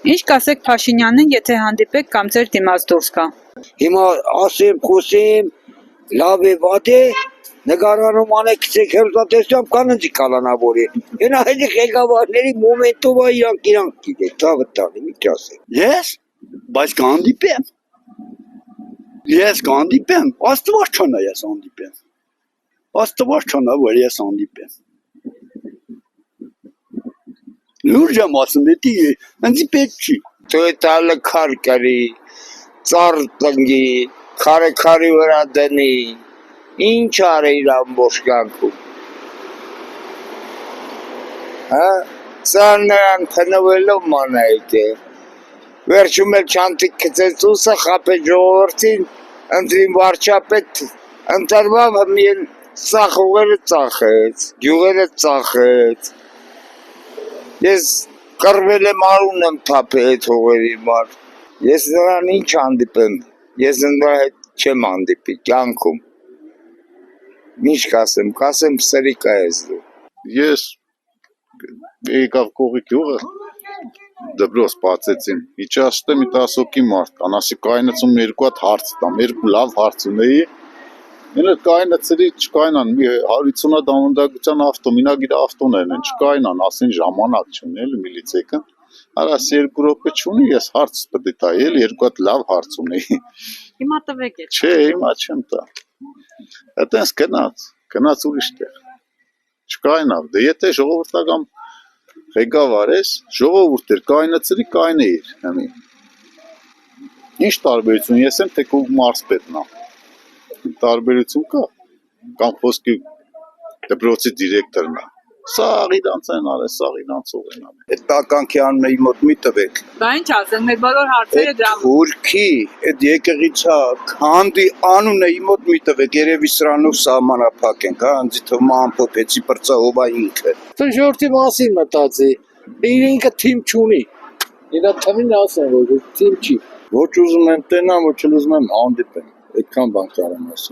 Ինչ կասեք Փաշինյանին, եթե հանդիպեք կամ ձեր դիմաց դուրս գա։ Հիմա ասեմ, խոսեմ, լավ է, վատ է, նկարանում անեք գցեք հերթատեսությամբ կաննձի կալանավորի։ Ենա հետի ղեկավարների մոմենտով է իրանք գիտեք, ցավը տալի, մի ասեք։ Ես, բայց կհանդիպեմ։ Ես կհանդիպեմ, Աստված չանա ես հանդիպեմ։ Աստված չանա, որ ես հանդիպեմ։ Լուրջ եմ ասում, դա ինձ պետք չի։ Տոյտալը քար կրի, ծառ տնգի, քարի վրա դնի, ինչ արի իր ամբողջ կյանքում։ Հա, սա նրան փնվելով մանայք է։ Վերջում էլ չանտիկ գցեց ուսը, խապեց ժողովրդին, ընտրին վարչապետ, ընտրվավ հմիել ծախողերը ծախեց, գյուղերը ծախեց։ Ես կռվել եմ արուն եմ թափել այդ հողերի մար։ Ես նրան ինչ հանդիպեմ, ես նրա հետ չեմ հանդիպի, կյանքում։ Ինչ կասեմ սրիկա ես դու։ Ես եկավ կողի գյուղը, դպրոց բացեցին, իջաստեմ մի 10 հոգի մարդ կան, ասի կայնացում երկու հատ հարց տամ, երկու լավ հարց ունեի, Ինը կայնացրի չկայնան, մի 150 դամանդակության ավտո, մինագիր ավտոներն են, չկայնան, ասին ժամանակ չունի, էլի միլիցեյքը, արաս 2 րոպե չունի, ես հարց պետք է տայի, էլի երկու հատ լավ հարց ունեի։ Հիմա տվեք է։ Չէ, հիմա չեմ տա։ Այդտենց գնաց ուրիշ տեղ։ Չկայնավ, դե եթե ժողովրդական ղեկավար ես, ժողովուրդ էր, կայնացրի, կայնեիր, հեմի։ Ինչ տարբերություն, ես եմ թե քո մարզպետն է։ Տարբերություն կա, կամ խոսքի դպրոցի դիրեկտորն է։ Սա իրանց են արել, սա իրանցով են արել։ Այդ տականքի անունը մոտ մի տվեք։ Բա ինչ ասենք, մեր բոլոր հարցերը դրա։ Թուրքի, այդ եկեղեցա, քանդի անունը մոտ մի տվեք, երևի սրանով սահմանափակ ենք, հա, անձի թվում ամփոփեցի պրծահովա ինքը։ Ժողովրդի մասին մտածի, ինքը թիմ չունի։ Իրա թվին ասեն, որ թիմ չի։ Ոչ ուզում եմ տենամ, ոչ ուզում եմ հանդիպեմ։ Այդքան բան կարամ ասեմ։